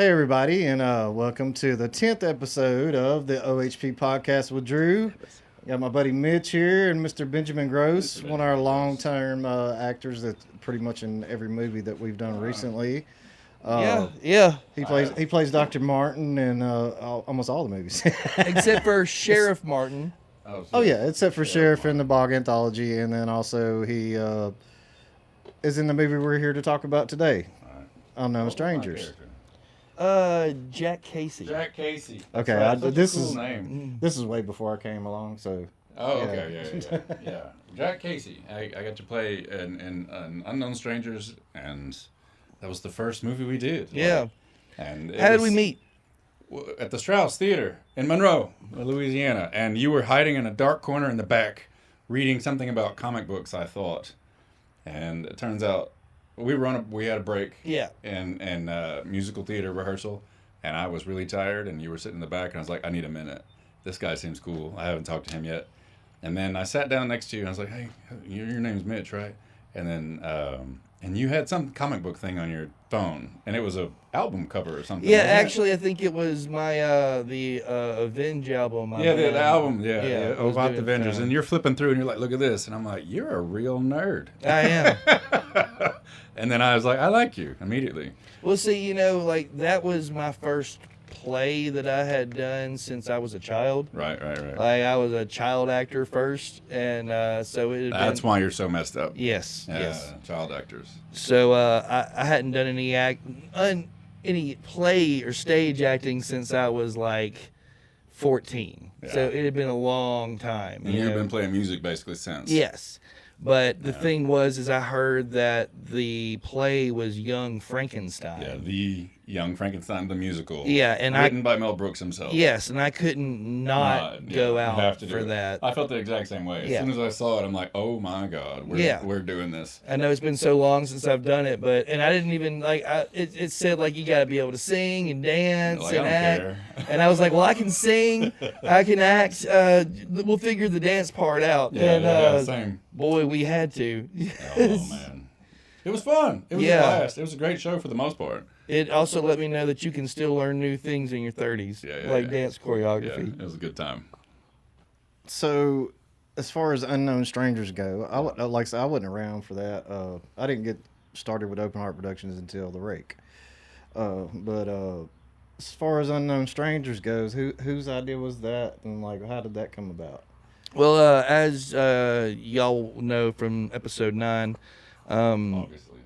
Hey, everybody, and welcome to the 10th episode of the OHP podcast with Dru. Got my buddy Mitch here and Mr. Benjamin Gross, one of our long-term actors that's pretty much in every movie that we've done recently. Yeah. He plays Dr. Martin in almost all the movies. Except for Sheriff Martin. Oh, yeah, except for Sheriff in the Bog Anthology, and then also he is in the movie we're here to talk about today, Unknown Strangers. Jack Casey. Jack Casey. Okay, This is a cool name. This is way before I came along, so. Oh, okay, yeah. Jack Casey. I got to play in Unknown Strangers, and that was the first movie we did. Yeah. And How did we meet? At the Strauss Theater in Monroe, Louisiana, and you were hiding in a dark corner in the back, reading something about comic books, I thought, and it turns out we had a break. Yeah. In musical theater rehearsal, and I was really tired, and you were sitting in the back, and I was like, I need a minute. This guy seems cool. I haven't talked to him yet. And then I sat down next to you, and I was like, hey, your name's Mitch, right? And then and you had some comic book thing on your phone, and it was a album cover or something. Yeah, actually, I think it was my the Avenge album. The album, yeah, about the Avengers. Film. And you're flipping through, and you're like, look at this. And I'm like, you're a real nerd. I am. And then I was like, I like you immediately. Well, see, that was my first play that I had done since I was a child. Right. Like, I was a child actor first, and so it. That's why you're so messed up. Yes. Yes. Child actors. So I hadn't done any play or stage acting since I was like 14. Yeah. So it had been a long time. And you've been playing music basically since. Yes. But the thing was I heard that the play was Young Frankenstein. Yeah, the Young Frankenstein, the musical. Yeah, and written by Mel Brooks himself. Yes, and I couldn't go out for that. I felt the exact same way. As soon as I saw it, I'm like, oh my God, we're doing this. I know it's been so long since I've done it, and I didn't even, it said, you got to be able to sing and dance and act. Care. And I was like, well, I can sing, I can act, we'll figure the dance part out. Yeah, same. Boy, we had to. Oh, man. It was fun. It was a blast. It was a great show for the most part. It also let me know that you can still learn new things in your 30s, dance choreography. Yeah, it was a good time. So, as far as Unknown Strangers go, like I said, I wasn't around for that. I didn't get started with Open Heart Productions until The Rake. But as far as Unknown Strangers goes, whose idea was that, and how did that come about? Well, as y'all know from episode 9, obviously,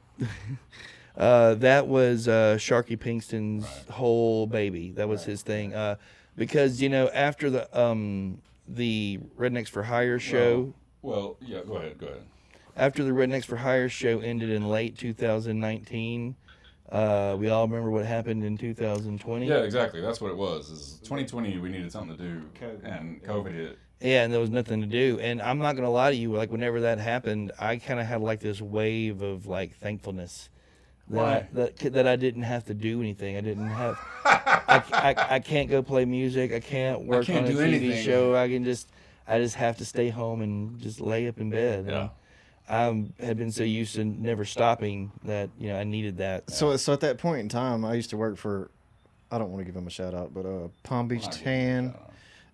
that was Sharky Pinkston's whole baby. That was his thing. Because after the Rednecks for Hire show. Well, yeah. Go ahead. After the Rednecks for Hire show ended in late 2019. We all remember what happened in 2020. Yeah, exactly. That's what it was. 2020, we needed something to do, and COVID hit. Yeah, and there was nothing to do. And I'm not going to lie to you, whenever that happened, I kind of had this wave of thankfulness that I didn't have to do anything. I didn't have I can't go play music. I can't work on a TV show. I just have to stay home and just lay up in bed. Yeah. I had been so used to never stopping that, I needed that. So at that point in time, I used to work for, I don't want to give them a shout out, but Palm Beach Tan.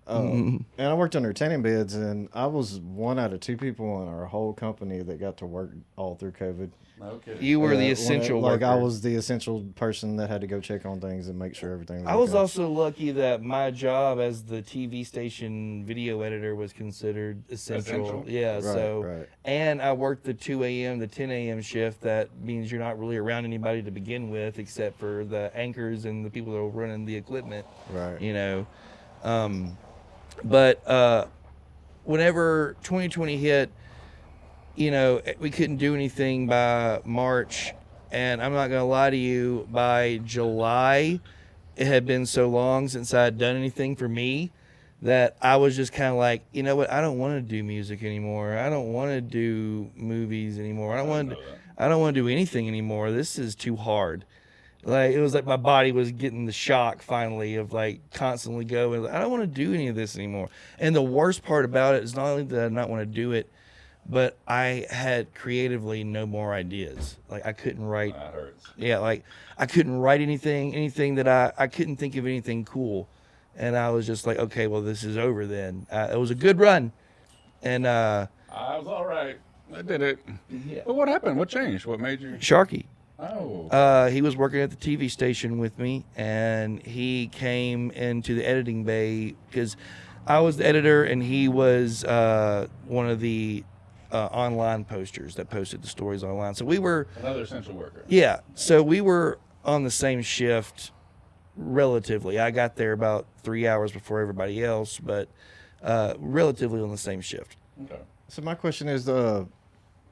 And I worked under tanning beds, and I was one out of 2 people in our whole company that got to work all through COVID. Okay. You were the essential worker. I was the essential person that had to go check on things and make sure everything was I was also lucky that my job as the TV station video editor was considered essential. Yeah, right. And I worked the 2 a.m. to 10 a.m. shift. That means you're not really around anybody to begin with except for the anchors and the people that are running the equipment. Right. But whenever 2020 hit, we couldn't do anything by March, and I'm not going to lie to you, by July, it had been so long since I had done anything for me that I was just kind of like, you know what, I don't want to do music anymore. I don't want to do movies anymore. I don't want to do anything anymore. This is too hard. It was like my body was getting the shock finally of constantly going, I don't want to do any of this anymore. And the worst part about it is not only did I not want to do it, but I had creatively no more ideas. Like I couldn't write. That hurts. Yeah, like I couldn't write anything that I couldn't think of anything cool, and I was just like, okay, well this is over then. It was a good run, and I was all right. I did it. yeah. But what happened? What changed? What made you? Sharky. Oh. He was working at the TV station with me, and he came into the editing bay because I was the editor, and he was one of the online posters that posted the stories online. So we were Another essential worker. Yeah, so we were on the same shift relatively. I got there about 3 hours before everybody else, but relatively on the same shift. Okay. So my question is,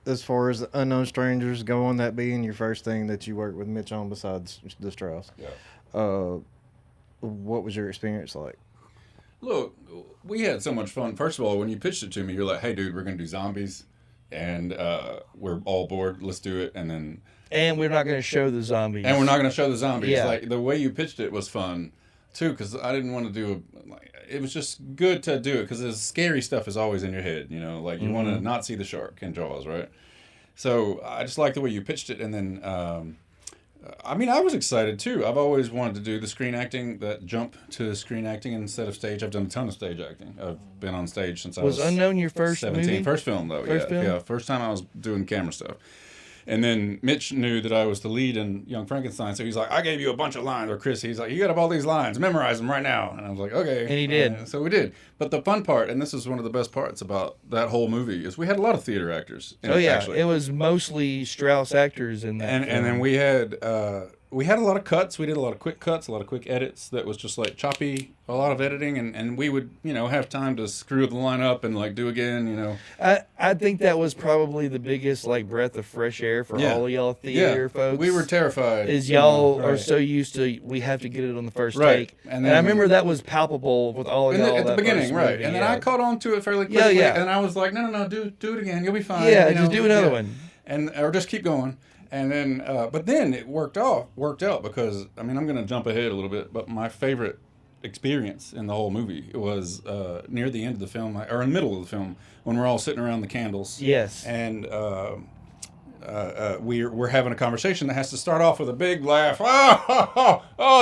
as far as Unknown Strangers go on, that being your first thing that you worked with Mitch on besides the Strauss, Yeah. what was your experience like? Look, we had so much fun. First of all, when you pitched it to me, you're like, "Hey, dude, we're gonna do zombies, and we're all bored. Let's do it." And we're not going to show the zombies. we're not gonna show the zombies. Yeah. Like the way you pitched it was fun, too, because I didn't want to do. It was just good to do it because the scary stuff is always in your head. You know, like you want to not see the shark in Jaws, right? So I just like the way you pitched it, and then. I mean, I was excited too. I've always wanted to do the screen acting, that jump to screen acting instead of stage. I've done a ton of stage acting. I've been on stage since I was Unknown your first 17. movie? First film, though. First film? Yeah, first time I was doing camera stuff. And then Mitch knew that I was the lead in Young Frankenstein, so he's like, I gave you a bunch of lines. Or Chris, he's like, you got up all these lines, memorize them right now. And I was like, okay. And he did. So we did. But the fun part, and this is one of the best parts about that whole movie, is we had a lot of theater actors. Oh yeah, it was mostly Strauss actors in that. And then we had a lot of cuts. We did a lot of quick cuts, a lot of quick edits that was just like choppy, a lot of editing, and we would, have time to screw the line up and like do again, I think that was probably the biggest like breath of fresh air for all of y'all theater folks. We were terrified. Is y'all are Right. so used to we have to get it on the first Right. take. And And I then- remember that was palpable with all of y'all At the that beginning, first right? movie, And then yeah. I caught on to it fairly quickly, Yeah. and I was like, no, do it again. You'll be fine. Yeah, just do another one. and or just keep going. And then, but then it worked out because I'm going to jump ahead a little bit, but my favorite experience in the whole movie was near the end of the film, or in the middle of the film, when we're all sitting around the candles. Yes. And we're having a conversation that has to start off with a big laugh.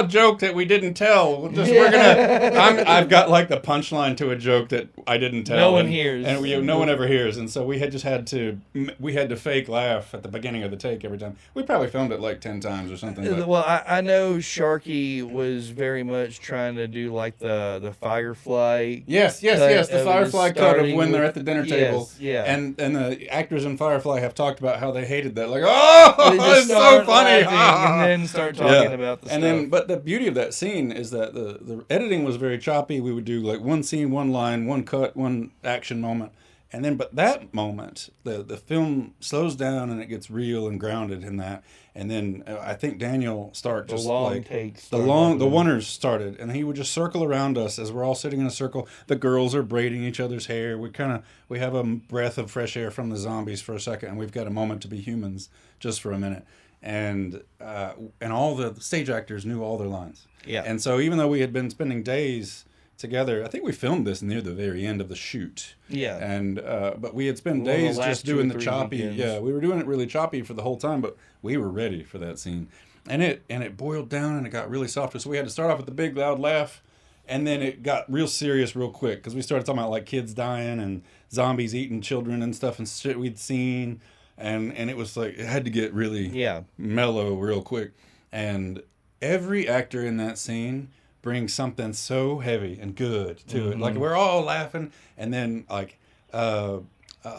Joke that we didn't tell. I've got like the punchline to a joke that I didn't tell. No one hears. And no one ever hears. And so we had to fake laugh at the beginning of the take every time. We probably filmed it like 10 times or something. But, Well, I know Sharky was very much trying to do like the Firefly. Yes. Cut The of Firefly it, cut of starting when they're with- at the dinner yes, table. yeah. And the actors in Firefly have talked about how they hated that. Like, They just it's so start funny. laughing and then start talking about the And stuff. then, but the beauty of that scene is that the editing was very choppy. We would do like one scene, one line, one cut, one action moment. And then, but that moment, the film slows down and it gets real and grounded in that. And then I think Daniel started just long like takes the oneers started, and he would just circle around us as we're all sitting in a circle. The girls are braiding each other's hair. We have a breath of fresh air from the zombies for a second, and we've got a moment to be humans just for a minute. And all the stage actors knew all their lines. Yeah. And so even though we had been spending days together, I think we filmed this near the very end of the shoot. Yeah. And but we had spent One of the days last just 2 or doing the 3 choppy. weekends. Yeah, we were doing it really choppy for the whole time, but we were ready for that scene. And it boiled down and it got really soft. So we had to start off with the big loud laugh, and then it got real serious real quick because we started talking about like kids dying and zombies eating children and stuff and shit we'd seen. And it was like it had to get really mellow real quick. And every actor in that scene brings something so heavy and good to it. Like we're all laughing, and then like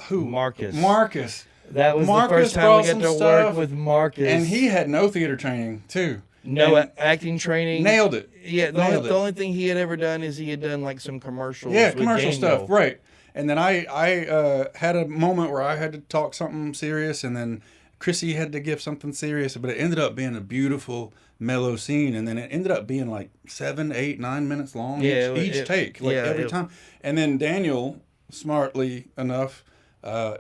who? Marcus. That was Marcus the first time brought we got some to stuff, work with Marcus. and he had no theater training too. No And acting training. nailed it. Yeah, Nailed it. the only thing he had ever done is he had done like some commercials. Yeah, with commercial Daniel. stuff, right? And then I had a moment where I had to talk something serious, and then Chrissy had to give something serious, but it ended up being a beautiful, mellow scene, and then it ended up being like 7, 8, 9 minutes long each take, like every time. And then Daniel, smartly enough,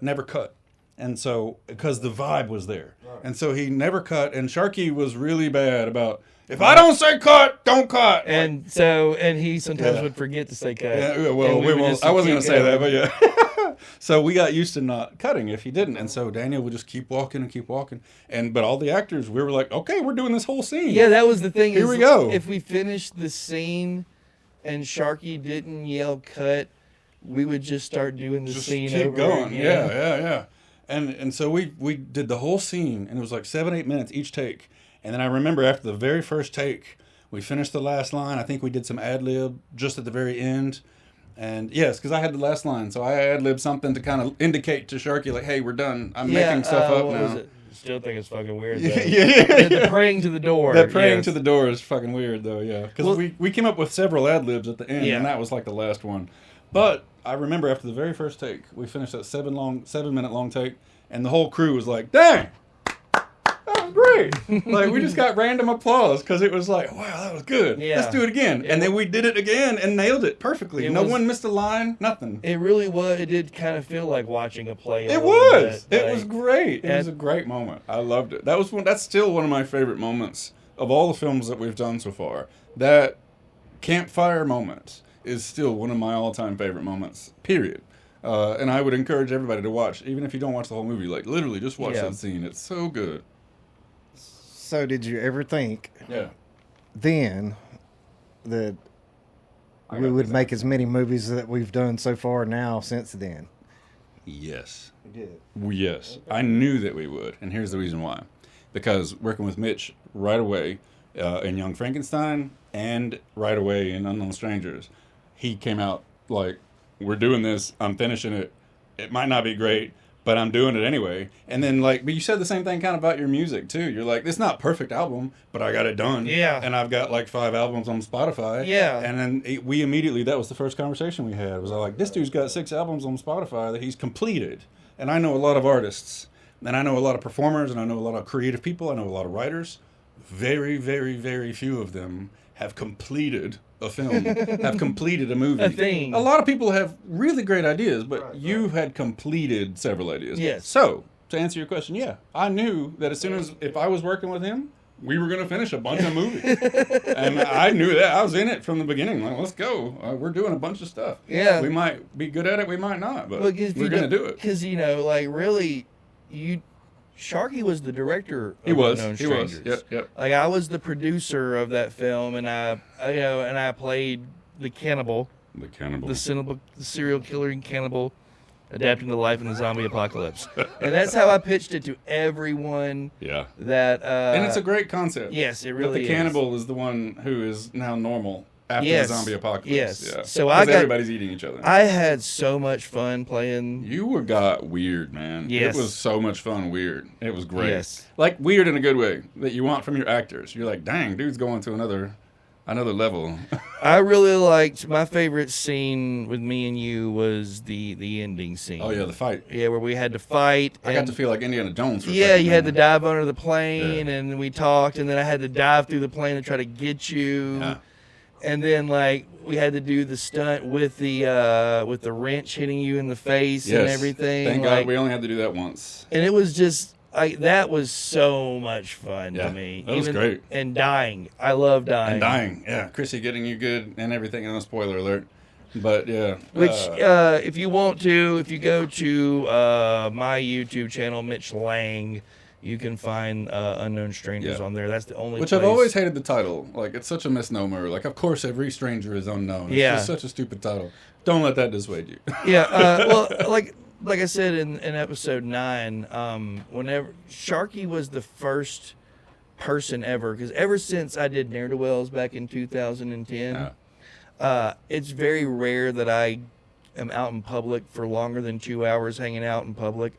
never cut. And so, because the vibe was there. Right. And so he never cut, and Sharky was really bad about, if I don't say cut, don't cut. And so, and he sometimes would forget to say cut. Yeah, well, And we would just I wasn't going keep to say that, going. but yeah. So we got used to not cutting if he didn't. And so Daniel would just keep walking and keep walking. But all the actors, we were like, okay, we're doing this whole scene. Yeah, that was the thing. Here we go. If we finished the scene and Sharky didn't yell cut, we would just start doing the Just scene keep over going. again. Yeah. And so we did the whole scene, and it was like 7-8 minutes each take. And then I remember after the very first take, we finished the last line. I think we did some ad-lib just at the very end. And yes, because I had the last line, so I ad-libbed something to kind of indicate to Sharky, like, hey, we're done. I'm making stuff up what now. was it? Still think it's fucking weird, though. Yeah. The praying to the door. That praying yes. to the door is fucking weird, though, yeah. Because we came up with several ad-libs at the end, Yeah. and that was like the last one. But I remember after the very first take, we finished that 7-minute long take, and the whole crew was like, dang! That was great. Like, we just got random applause because it was like, wow, that was good. Yeah. Let's do it again. And then we did it again and nailed it perfectly. No one missed a line, nothing. It really was. It did kind of feel like watching a play. It was. It was great. It was a great moment. I loved it. That's still one of my favorite moments of all the films that we've done so far. That campfire moment is still one of my all-time favorite moments, period. And I would encourage everybody to watch, even if you don't watch the whole movie. Like, literally, just watch that scene. It's so good. So did you ever think Yeah. then that we would make as many movies that we've done so far now since then? Yes. We did. Yes. I knew that we would. And here's the reason why. Because working with Mitch right away in Young Frankenstein and right away in Unknown Strangers, he came out like, we're doing this. I'm finishing it. It might not be great, but I'm doing it anyway. And then, like, but you said the same thing kind of about your music, too. You're like, it's not a perfect album, but I got it done. Yeah. And I've got, like, 5 albums on Spotify. Yeah. And then we immediately, that was the first conversation we had, was like, this dude's got 6 albums on Spotify that he's completed. And I know a lot of artists, and I know a lot of performers, and I know a lot of creative people, I know a lot of writers. Very, very, very few of them have completed a film, have completed a movie. A thing. A lot of people have really great ideas, but you had completed several ideas. Yes. So, to answer your question, yeah, I knew that as soon as, if I was working with him, we were going to finish a bunch of movies. And I knew that. I was in it from the beginning. Like, let's go. We're doing a bunch of stuff. Yeah. We might be good at it, we might not, but Well, we're going to do it. Because, like, really, Sharky was the director of He was. Unknown He was. Strangers. Yep. Like, I was the producer of that film, and I played the cannibal, The cannibal. the serial killer and cannibal, adapting to life in the zombie apocalypse. And that's how I pitched it to everyone. Yeah. That And it's a great concept. yes, it But really the is. cannibal is the one who is now normal after Yes. the zombie apocalypse. Yes. Yeah. So 'Cause I got- everybody's eating each other. I had so much fun playing. Got weird, man. Yes. It was so much fun weird. It was great. Yes. Like weird in a good way that you want from your actors. You're like, dang, dude's going to another level. I really liked, my favorite scene with me and you was the ending scene. Oh yeah, the fight. Yeah, where we had to fight. I got to feel like Indiana Jones for a Yeah, second, you had to man. dive under the plane, and we talked, and then I had to dive through the plane and try to get you. Yeah. And then, like, we had to do the stunt with the wrench hitting you in the face and Yes. everything. Thank like, God we only had to do that once. and it was just, that was so much fun Yeah, to me. that was great. And dying. I love dying. And dying. Yeah, Chrissy getting you good and everything. No spoiler alert. But yeah. Which, if you want to, if you go to my YouTube channel, Mitch Lang, you can find Unknown Strangers Yeah. on there. That's the only Which place. I've always hated the title. Like, it's such a misnomer. Like, of course, every stranger is unknown. It's Yeah. just such a stupid title. Don't let that dissuade you. Yeah, well, like I said in episode 9, whenever Sharky was the first person ever, because ever since I did Ne'er-Do-Wells back in 2010, it's very rare that I am out in public for longer than 2 hours hanging out in public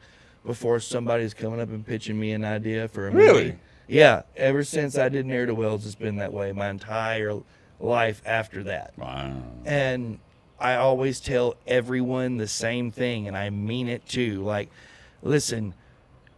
before somebody's coming up and pitching me an idea for a movie. Really? Yeah, ever since I did Ne'er-Do-Wells, it's been that way my entire life after that. Wow. And I always tell everyone the same thing, and I mean it too. Like, listen,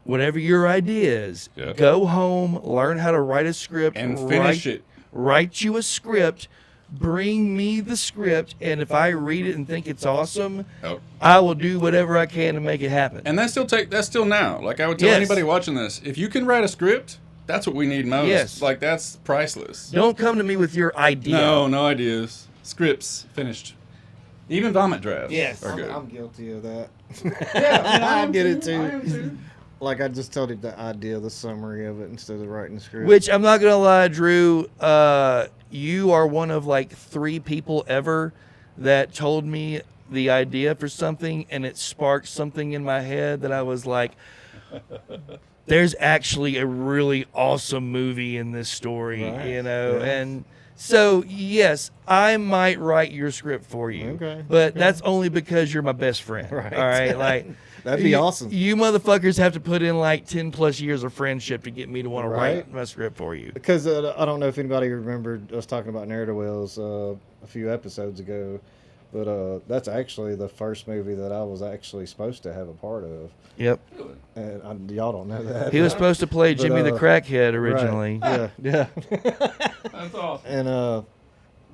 whatever your idea is, Yeah. go home, learn how to write a script, And finish it. Write you a script, bring me the script, and if I read it and think it's awesome, Oh. I will do whatever I can to make it happen. And that's still now. Like, I would tell Yes. anybody watching this, if you can write a script, that's what we need most. Yes. Like, that's priceless. Don't come to me with your idea. No ideas. Scripts. Finished. Even vomit drafts Yes. are good. I'm guilty of that. Yeah, I get it I too. am too. Like I just told him the idea, the summary of it instead of writing the script. Which I'm not gonna lie, Drew. You are one of like 3 people ever that told me the idea for something, and it sparked something in my head that I was like, "There's actually a really awesome movie in this story," Right. you know. Yeah. And so, yes, I might write your script for you, Okay. but that's only because you're my best friend. Right. All right, like. That'd be awesome. You motherfuckers have to put in like 10 plus years of friendship to get me to want to Right. write my script for you. Because I don't know if anybody remembered us talking about narrative wells a few episodes ago, but that's actually the first movie that I was actually supposed to have a part of, Yep. and y'all don't know that. He was supposed to play But, Jimmy the Crackhead Right. originally. Yeah. That's awesome. And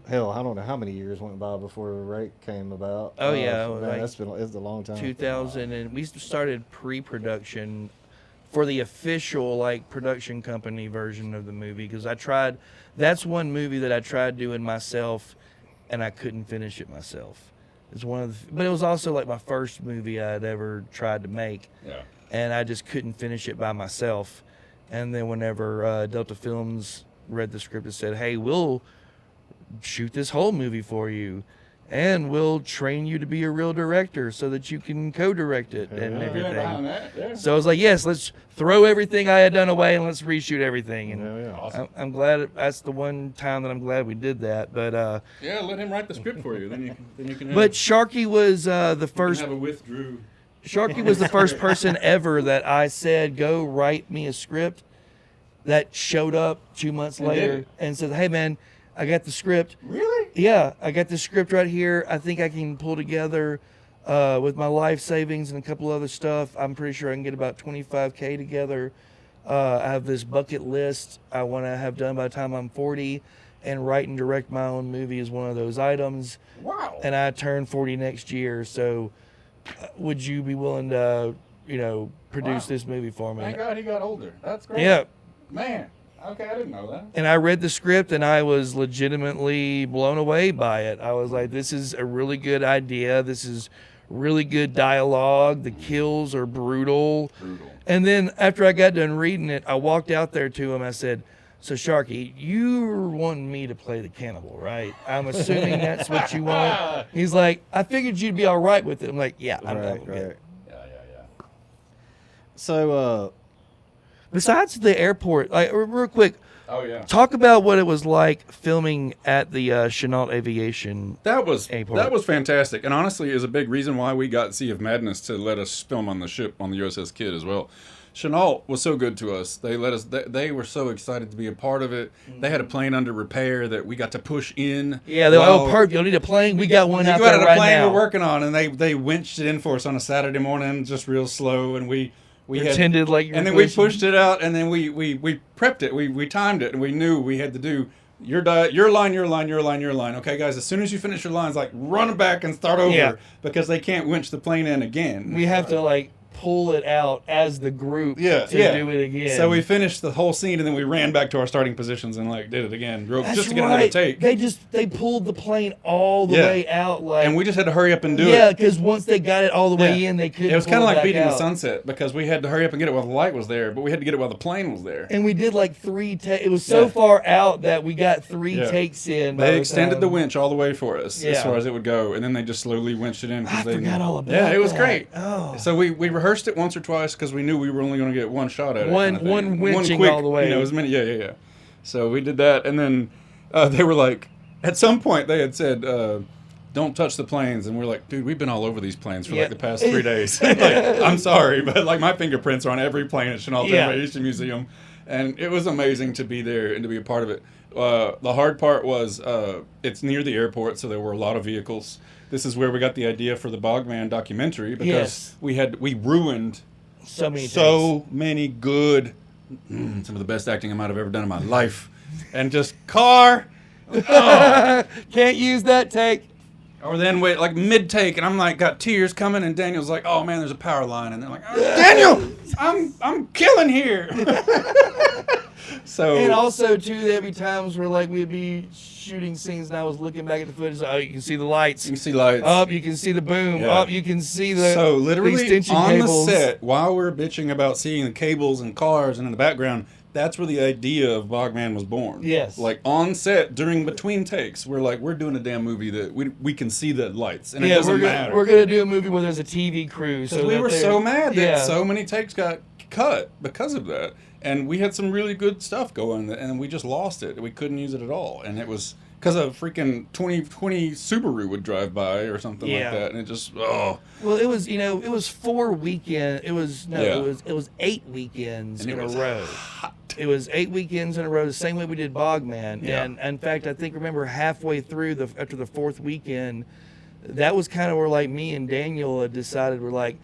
hell, I don't know how many years went by before Rake came about. Oh, yeah, man, like it's a long time. 2000, and we started pre-production for the official like production company version of the movie because that's one movie that I tried doing myself and I couldn't finish it myself. It's but it was also like my first movie I'd ever tried to make, Yeah. and I just couldn't finish it by myself. And then whenever Delta Films read the script and said, "Hey, we'll shoot this whole movie for you, and we'll train you to be a real director so that you can co-direct it and Yeah. everything." So I was like, "Yes, let's throw everything I had done away and let's reshoot everything." And Yeah, yeah. Awesome. I'm glad that's the one time that I'm glad we did that. But Yeah, let him write the script for you. Then you can. but Sharky was the first. have a withdrew. Sharky was the first person ever that I said, "Go write me a script." That showed up 2 months And later did it? and said, "Hey man, I got the script." Really? Yeah, I got this script right here. I think I can pull together with my life savings and a couple other stuff. I'm pretty sure I can get about $25K together. I have this bucket list I want to have done by the time I'm 40, and write and direct my own movie is one of those items. Wow. And I turn 40 next year, so would you be willing to, produce Wow. this movie for me? Thank God he got older. That's great. Yeah. Man. Okay, I didn't know that. And I read the script and I was legitimately blown away by it. I was like, this is a really good idea. This is really good dialogue. The kills are brutal. Brutal. And then after I got done reading it, I walked out there to him. I said, "So Sharky, you're wanting me to play the cannibal, right? I'm assuming that's what you want." He's like, "I figured you'd be all right with it." I'm like, "Yeah, I'm Right, with it." right. Yeah. So, Besides the airport, like real quick, Oh yeah. talk about what it was like filming at the Chenault Aviation. That was Airport. fantastic, and honestly, is a big reason why we got Sea of Madness to let us film on the ship on the USS Kidd as well. Chenault was so good to us. They let us. They were so excited to be a part of it. They had a plane under repair that we got to push in. Yeah, they're like, while- "Oh, perfect. You'll need a plane. We got one You out got there a right plane now." we're working on, and they winched it in for us on a Saturday morning, just real slow, and we Pretended like you were and then we pushing. pushed it out, and then we prepped it. We timed it, and we knew we had to do your line. Okay, guys, as soon as you finish your lines, like run back and start over Yeah. because they can't winch the plane in again. We have to like pull it out as the group Yeah, to yeah. do it again. So we finished the whole scene, and then we ran back to our starting positions and like did it again, That's just to get right. another take. They pulled the plane all the Yeah. way out, like, And we just had to hurry up and do yeah, it. because once they got it all the way Yeah. in, they couldn't. It was kind of like beating out. the sunset because we had to hurry up and get it while the light was there, but we had to get it while the plane was there. And we did like 3 takes. It was so Yeah. far out that we got 3 Yeah. takes in. by They the extended time- the winch all the way for us Yeah. as far as it would go, and then they just slowly winched it in. 'Cause I they forgot all about Yeah, it was that. great. Oh. So we rehearsed it once or twice because we knew we were only going to get one shot at it. One- kind of thing. one winching quick, all the way. as many. Yeah. So we did that, and then they were like, at some point they had said, "Don't touch the planes," and we're like, "Dude, we've been all over these planes for Yeah. like the past 3 days." Like, I'm sorry, but like my fingerprints are on every plane at Chenault Yeah. Aviation Museum, and it was amazing to be there and to be a part of it. The hard part was it's near the airport, so there were a lot of vehicles. This is where we got the idea for the Bogman documentary because Yes. we ruined So many. many good, some of the best acting I might have ever done in my life, and just car. takes. Can't use that take. Or then wait, like mid take, and I'm like got tears coming, and Daniel's like, "Oh man, there's a power line," and they're like, "Oh, "Daniel, I'm killing here." So And also, too, there'd be times where, like, we'd be shooting scenes and I was looking back at the footage. Oh, you can see the lights. you can see lights. Up, you can see the boom. Yeah. Up, you can see the So the literally extension on cables. the set, while we're bitching about seeing the cables and cars and in the background, that's where the idea of Bogman was born. Yes. Like on set during between takes, we're doing a damn movie that we can see the lights and it Yeah, doesn't matter. we're gonna do a movie where there's a TV crew. Because So we that were they're- so mad that yeah. so many takes got cut because of that. And we had some really good stuff going, and we just lost it. We couldn't use it at all. And it was because a freaking 2020 Subaru would drive by or something Yeah. like that. And it just, oh. Well, it was, it was 4 weekends. It was, no, Yeah. it was 8 weekends And in it a was row. hot. It was 8 weekends in a row, the same way we did Bogman. Yeah. And in fact, remember halfway through after the 4th weekend, that was kind of where like me and Daniel had decided we're like,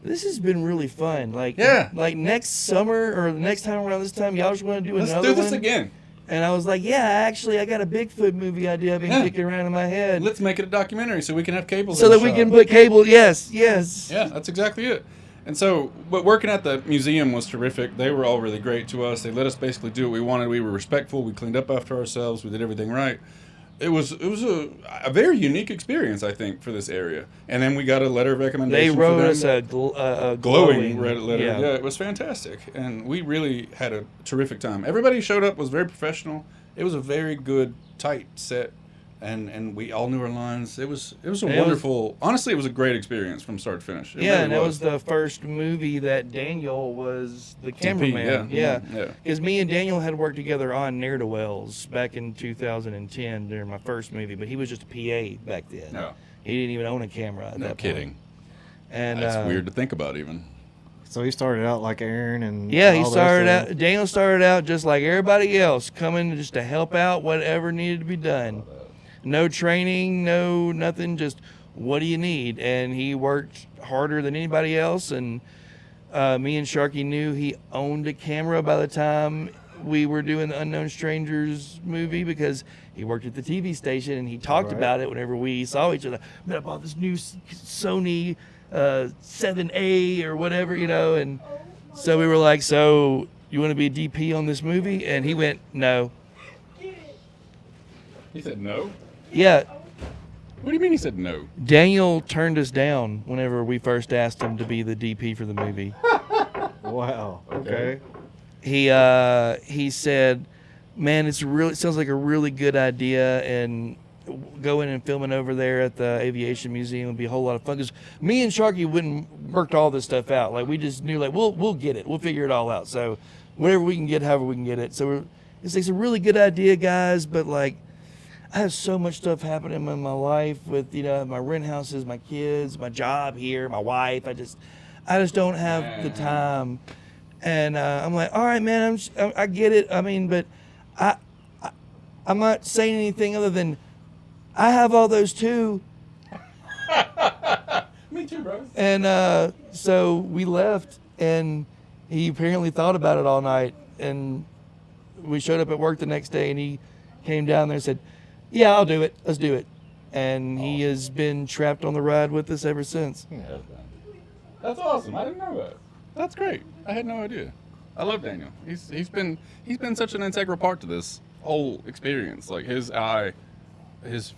this has been really fun. Like, Yeah. like next summer or the next time around this time, y'all just want to do Let's another do this one? again. And I was like, yeah, actually, I got a Bigfoot movie idea I've been Yeah. kicking around in my head. Let's make it a documentary so we can have cables. So in that the we shot. can put cable, yes. Yeah, that's exactly it. And so, but working at the museum was terrific. They were all really great to us. They let us basically do what we wanted. We were respectful. We cleaned up after ourselves. We did everything right. It was a very unique experience, I think, for this area. And then we got a letter of They recommendation. wrote for them. us a glowing letter. Yeah. Yeah, it was fantastic, and we really had a terrific time. Everybody who showed up was very professional. It was a very good, tight set, and we all knew our lines. It was a wonderful. Honestly, it was a great experience from start to finish. It Yeah, really and that was the first movie that Daniel was the cameraman. yeah. Because me and Daniel had worked together on Ne'er to Wells back in 2010 during my first movie, but he was just a PA back then. No, He didn't even own a camera at no that kidding. point. And That's weird to think about, even. So he started out like Aaron and Yeah, all the rest of them. Daniel started out just like everybody else, coming just to help out whatever needed to be done. No training, no nothing, just what do you need? And he worked harder than anybody else. And me and Sharky knew he owned a camera by the time we were doing the Unknown Strangers movie because he worked at the TV station and he talked about it whenever we saw each other. Man, I bought this new Sony 7A or whatever, and so we were like, so you want to be a DP on this movie? And he went, no. He said no. Yeah, What do you mean he said no? Daniel turned us down whenever we first asked him to be the DP for the movie. Wow. Okay. He said, man, it sounds like a really good idea, and going and filming over there at the Aviation Museum would be a whole lot of fun. Because me and Sharky worked all this stuff out. Like, we just knew, like, we'll get it. We'll figure it all out. So whatever we can get, however we can get it. So it's a really good idea, guys, but, like, I have so much stuff happening in my life with, my rent houses, my kids, my job here, my wife. I just don't have the time. And I'm like, all right, man, I get it. I mean, but I'm not saying anything other than I have all those too. Me too, bro. And so we left, and he apparently thought about it all night. And we showed up at work the next day, and he came down there and said, yeah, I'll do it. Let's do it. And he has been trapped on the ride with us ever since. That's awesome. I didn't know that. That's great. I had no idea. I love Daniel. He's been such an integral part to this whole experience. Like his eye, his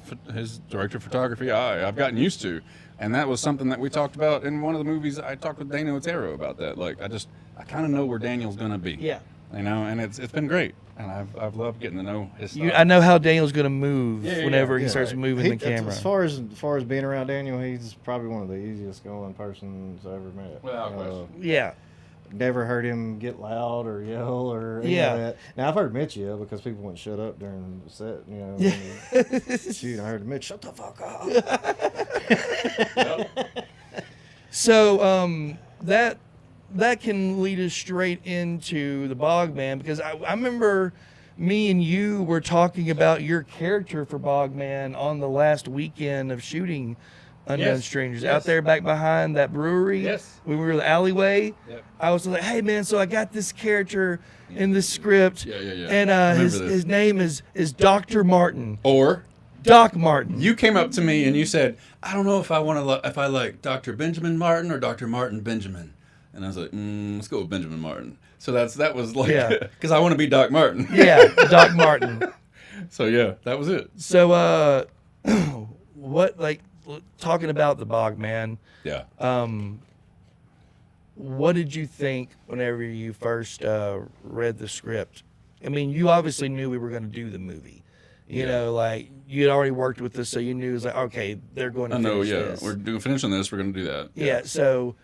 director of photography eye, I've gotten used to, and that was something that we talked about in one of the movies. I talked with Dana Otero about that. Like I kind of know where Daniel's gonna be. Yeah. And it's been great, and I've loved getting to know his stuff. I know how Daniel's going to move Yeah, whenever he yeah, starts right. moving the camera. As far as being around Daniel, he's probably one of the easiest going persons I ever met. Without question. Yeah. Never heard him get loud or yell or any of that. Now I've heard Mitch yell because people wouldn't shut up during the set. When we shoot, I heard Mitch, shut the fuck up. So that can lead us straight into the Bogman, because I remember me and you were talking about your character for Bogman on the last weekend of shooting Unknown Strangers out there back behind that brewery. Yes. When we were in the alleyway. Yep. I was like, hey man, so I got this character in this script. Yeah. And his name is Dr. Martin. Or Doc Martin. you came up to me and you said, I don't know if I if I like Dr. Benjamin Martin or Dr. Martin Benjamin. And I was like, let's go with Benjamin Martin. So that was like, Yeah. because I want to be Doc Martin. Yeah, Doc Martin. So yeah, that was it. So, what, like, talking about the Bog, man, Yeah. what did you think whenever you first read the script? I mean, you obviously knew we were going to do the movie. You know, like, you had already worked with us, so you knew it was like, okay, they're going to finish this. We're finishing this. We're going to do that. Yeah, so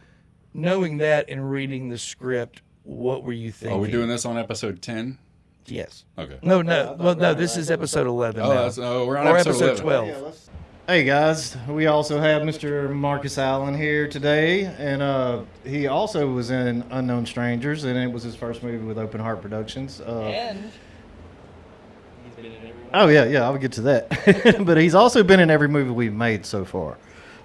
knowing that and reading the script, what were you thinking? Are we doing this on episode 10? Yes. Okay. No, well, no, this is episode 11 now. We're on Or episode episode 11. 12. Hey guys, we also have Mr. Marcus Allen here today, and he also was in Unknown Strangers, and it was his first movie with Open Heart Productions. And he's been in every one. Oh yeah, I'll get to that. But he's also been in every movie we've made so far,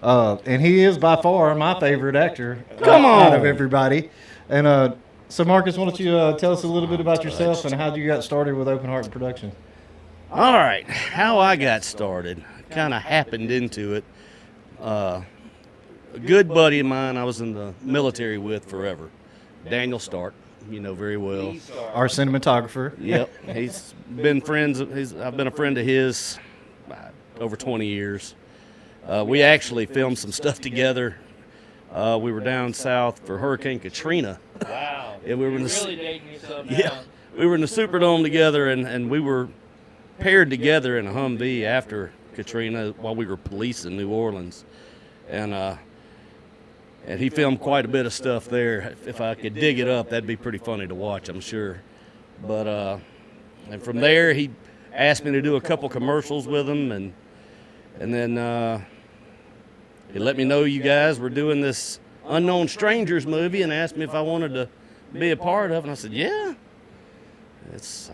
and he is by far my favorite actor. Out of everybody. And so Marcus, why don't you tell us a little bit about yourself and how you got started with Open Heart Productions? All right, how I got started, kind of happened into it. A good buddy of mine I was in the military with forever, Daniel Stark, you know very well. Our cinematographer. Yep, he's been friends. I've been a friend of his over 20 years. We actually filmed some stuff together. We were down south for Hurricane Katrina. Wow. Yeah, we were in really dating yourself now. Yeah, we were in the Superdome together, and we were paired together in a Humvee after Katrina while we were policing New Orleans, and he filmed quite a bit of stuff there. If I could dig it up, that'd be pretty funny to watch, I'm sure. But and from there, he asked me to do a couple commercials with him, and then he let me know you guys were doing this Unknown Strangers movie, and asked me if I wanted to be a part of it. And I said, yeah, it's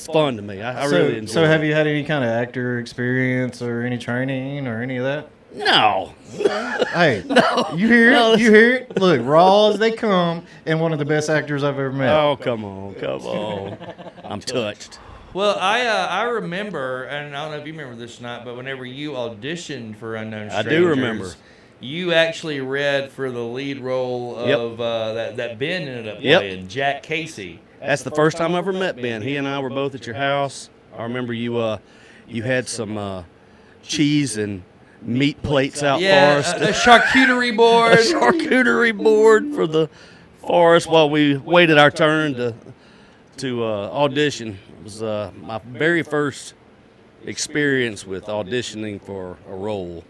fun to me. I really enjoy it. So have you had any kind of actor experience or any training or any of that? No. Hey, you hear it? No, You hear it? Look, raw as they come, and one of the best actors I've ever met. Oh, come on. I'm touched. Well, I remember, and I don't know if you remember this or not, but whenever you auditioned for Unknown I Strangers, do remember. You actually read for the lead role of that Ben ended up playing, Jack Casey. That's the first time I ever met Ben. He and I were both at your house. I remember you had some cheese and meat plates out for us. A charcuterie board. A charcuterie board for us while we waited our turn to audition. It was my very first experience with auditioning for a role.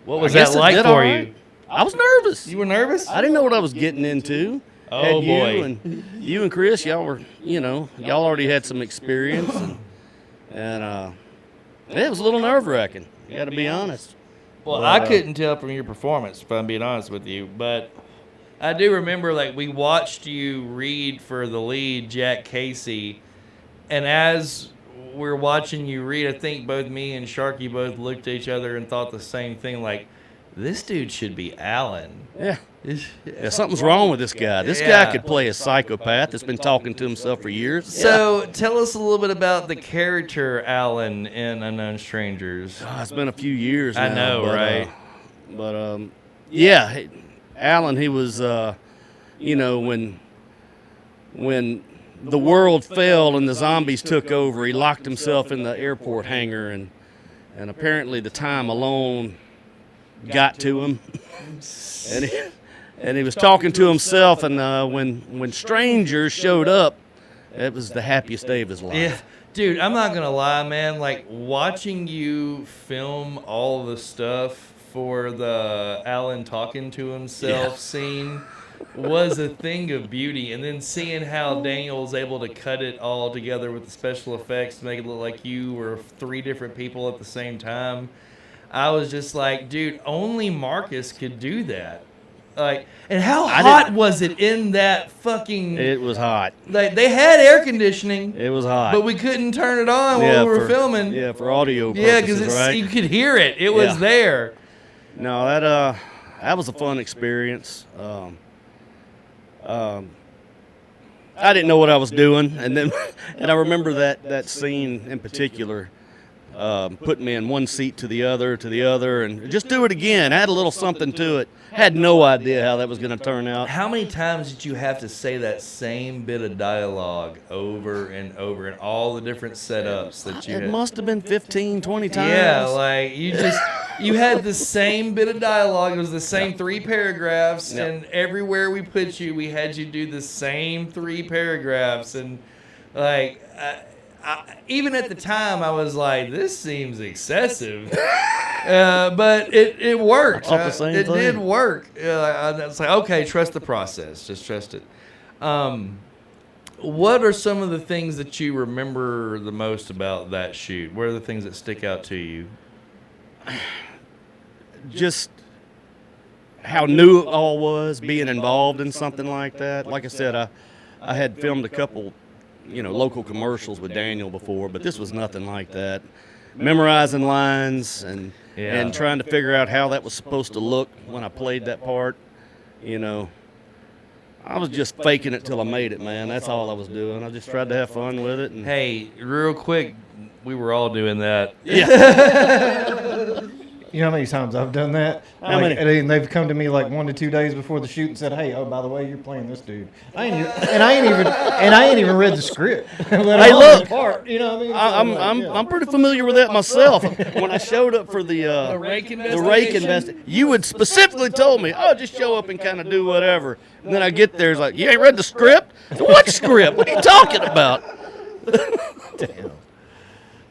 What was I guess that it like did for all right. you? I was nervous. You were nervous? I didn't know what I was getting into. Oh, Had boy. You and Chris, y'all were, y'all already had some experience, and it was a little nerve-wracking. You got to be honest. Well, I couldn't tell from your performance, if I'm being honest with you, but I do remember, like, we watched you read for the lead, Jack Casey, and as we're watching you read, I think both me and Sharky both looked at each other and thought the same thing, like, this dude should be Alan. Yeah, something's wrong with this guy. This guy could play a psychopath that's been talking to himself for years. So tell us a little bit about the character Alan in Unknown Strangers. It's been a few years now. I know, but, right? Alan, he was, when the world fell and the zombies took over, he locked himself in the airport hangar, and apparently the time alone got to him, and he was talking to himself, and when strangers showed up, it was the happiest day of his life. Yeah, dude, I'm not gonna lie, man. Like, watching you film all the stuff for the Alan talking to himself scene was a thing of beauty, and then seeing how Daniel was able to cut it all together with the special effects to make it look like you were 3 different people at the same time, I was just like, dude, only Marcus could do that. Like, and how hot was it in that fucking? It was hot. Like, they had air conditioning. It was hot. But we couldn't turn it on while we were filming. Yeah, for audio purposes, Yeah, because right? you could hear it. It was there. No, that was a fun experience. I didn't know what I was doing, and I remember that scene in particular. putting me in one seat to the other, and just do it again. Add a little something to it. Had no idea how that was going to turn out. How many times did you have to say that same bit of dialogue over and over and all the different setups that you It had? must have been 15, 20 times. Yeah, like you had the same bit of dialogue. It was the same 3 paragraphs, Yep. and everywhere we put you, we had you do the same 3 paragraphs. And like, even at the time, I was like, this seems excessive. But it worked. Off the same it thing. did work. It's like, okay, trust the process. Just trust it. What are some of the things that you remember the most about that shoot? What are the things that stick out to you? Just how new it all was, being involved in something like that. Like I said, I had filmed a couple, local commercials with Daniel before, but this was nothing like that. Memorizing lines and trying to figure out how that was supposed to look when I played that part. I was just faking it till I made it, man. That's all I was doing. I just tried to have fun with it. And Hey, real quick, we were all doing that. yeah. You know how many times I've done that? How many? And they've come to me like 1 to 2 days before the shoot and said, "Hey, oh, by the way, you're playing this dude." I ain't even read the script. Hey, look, look. part, you know what I mean? I'm pretty familiar with that myself. When I showed up for the rake rake investigation, you had specifically told me, "Oh, just show up and kind of do whatever." And then I get there, it's like, "You ain't read the script? What script? What are you talking about?" Damn.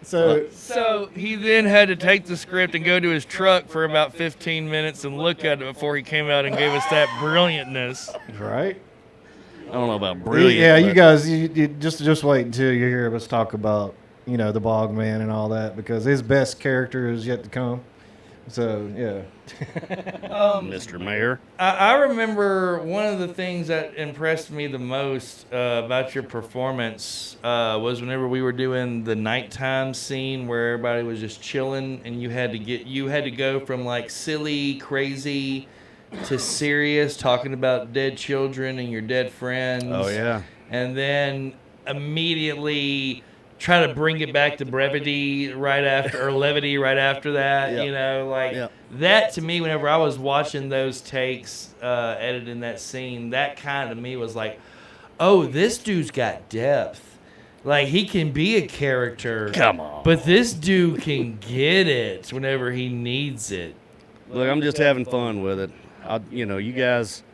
So he then had to take the script and go to his truck for about 15 minutes and look at it before he came out and gave us that brilliantness. right. I don't know about brilliant. Yeah, you but- guys, you just wait until you hear us talk about the Bog Man and all that, because his best character is yet to come. So yeah. Mr. Mayor. I remember one of the things that impressed me the most about your performance was whenever we were doing the nighttime scene where everybody was just chilling, and you had to go from like silly, crazy to serious, talking about dead children and your dead friends. Oh yeah. And then immediately try to bring it back to brevity right after, or levity right after that. Yep. Yep. That to me, whenever I was watching those takes, editing that scene, that kind of me was like, oh, this dude's got depth. Like, he can be a character. Come on. But this dude can get it whenever he needs it. Look, I'm just having fun with it. You guys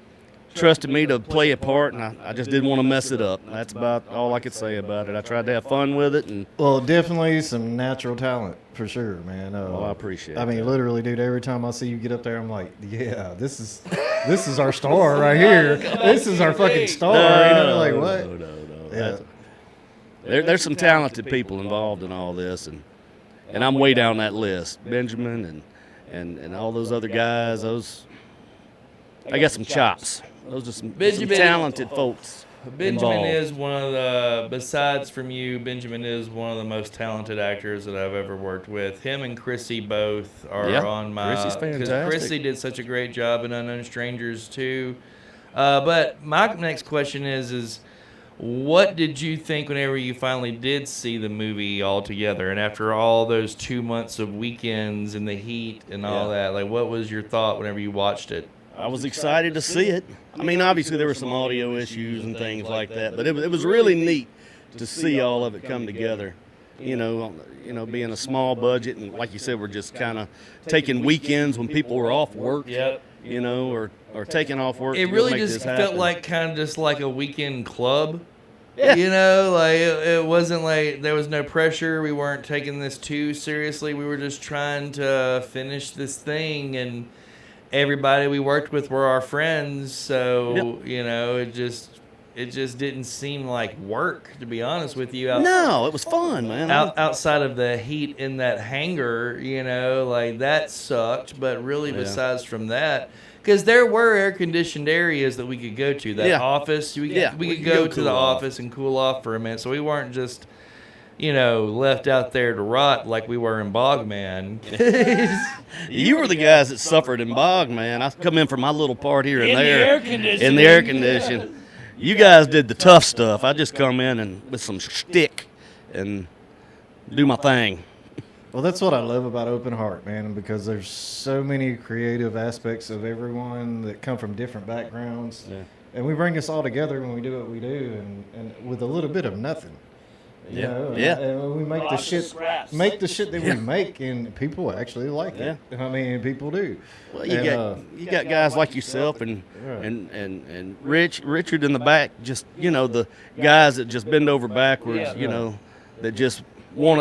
trusted me to play a part, and I just didn't want to mess it up. That's about all I could say about it. I tried to have fun with it, and Well, definitely some natural talent for sure, man. I appreciate I mean, that. literally, dude. Every time I see you get up there, I'm like, yeah, this is our star right here. This is our fucking star. Like what? No. Yeah. There's some talented people involved in all this, and I'm way down that list. Benjamin and all those other guys. I got some chops. Those are some talented folks. Benjamin involved. is one of the, besides from you, Benjamin is one of the most talented actors that I've ever worked with. Him and Chrissy both are Yeah, on my... Chrissy's 'cause fantastic. Chrissy did such a great job in Unknown Strangers, too. But my next question is what did you think whenever you finally did see the movie all together? And after all those 2 months of weekends in the heat and all that, like, what was your thought whenever you watched it? I was excited to see it. I mean, obviously there were some audio issues and things like that, but it was really neat to see all of it come together. Being a small budget, and like you said, we're just kind of taking weekends when people were off work. Yep. Or taking off work. It to go really make just this felt happen. like kind of just like a weekend club. Yeah. Like it wasn't like there was no pressure. We weren't taking this too seriously. We were just trying to finish this thing, and everybody we worked with were our friends. So, it just didn't seem like work, to be honest with you. No, it was fun, man. Outside of the heat in that hangar, like that sucked. But really, besides from that, because there were air-conditioned areas that we could go to. That office, we could go to the office and cool off for a minute. So we weren't just, left out there to rot like we were in Bog Man. You were the guys that suffered in Bog, man. I come in for my little part here and In the there. air conditioning. In the air condition. You guys did the tough stuff. I just come in and with some shtick and do my thing. Well, that's what I love about Open Heart, man, because there's so many creative aspects of everyone that come from different backgrounds. Yeah. And we bring us all together when we do what we do, and with a little bit of nothing. You Yeah. know? Yeah. And we make the Lots of shit, scraps. that we make, and people actually like it. I mean, people do. Well, And, you got guys like yourself and Richard in the back, just the guys that just bend over backwards, that just want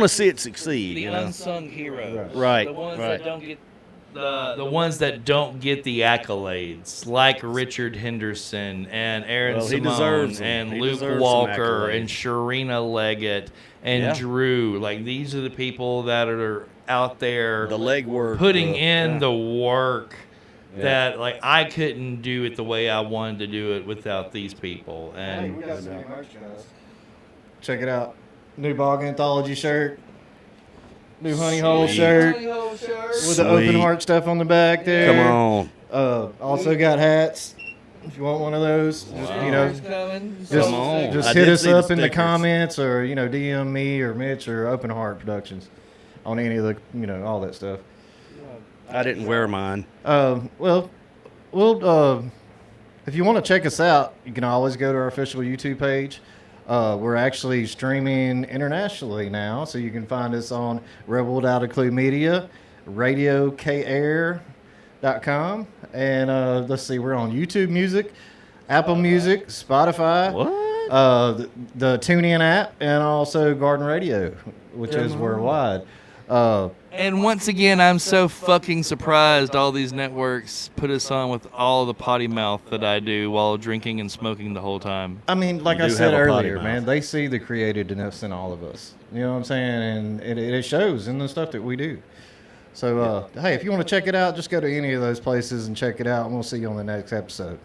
to see it succeed. The unsung heroes, Right, The ones right. that don't get the ones that don't get the accolades, like Richard Henderson and Aaron Well, he Simone deserves them. and He Luke deserves some Walker accolades. and Sharina Leggett and Yeah. Dru. Like, these are the people that are out there The legwork, putting in the work. That like I couldn't do it the way I wanted to do it without these people. And we got some new merchandise. Check it out. New Bog Anthology shirt. New Honey Hole Sweet. shirt. With the Open Sweet. Heart stuff on the back there. Come on. Also got hats. If you want one of those, just, Come on. just I hit did us see the up in the stickers. comments, or DM me or Mitch or Open Heart Productions on any of the all that stuff. I didn't wear mine. Well, if you want to check us out, you can always go to our official YouTube page. We're actually streaming internationally now, so you can find us on Rebel Without a Clue Media, RadioKair.com, and let's see, we're on YouTube Music, Apple Music, Spotify, What? the TuneIn app, and also Garden Radio, which is worldwide. And once again, I'm so fucking surprised all these networks put us on with all the potty mouth that I do while drinking and smoking the whole time. I mean, like You I do said have a potty earlier, mouth. man, they see the creativeness in all of us. You know what I'm saying? And it shows in the stuff that we do. So, hey, if you want to check it out, just go to any of those places and check it out, and we'll see you on the next episode.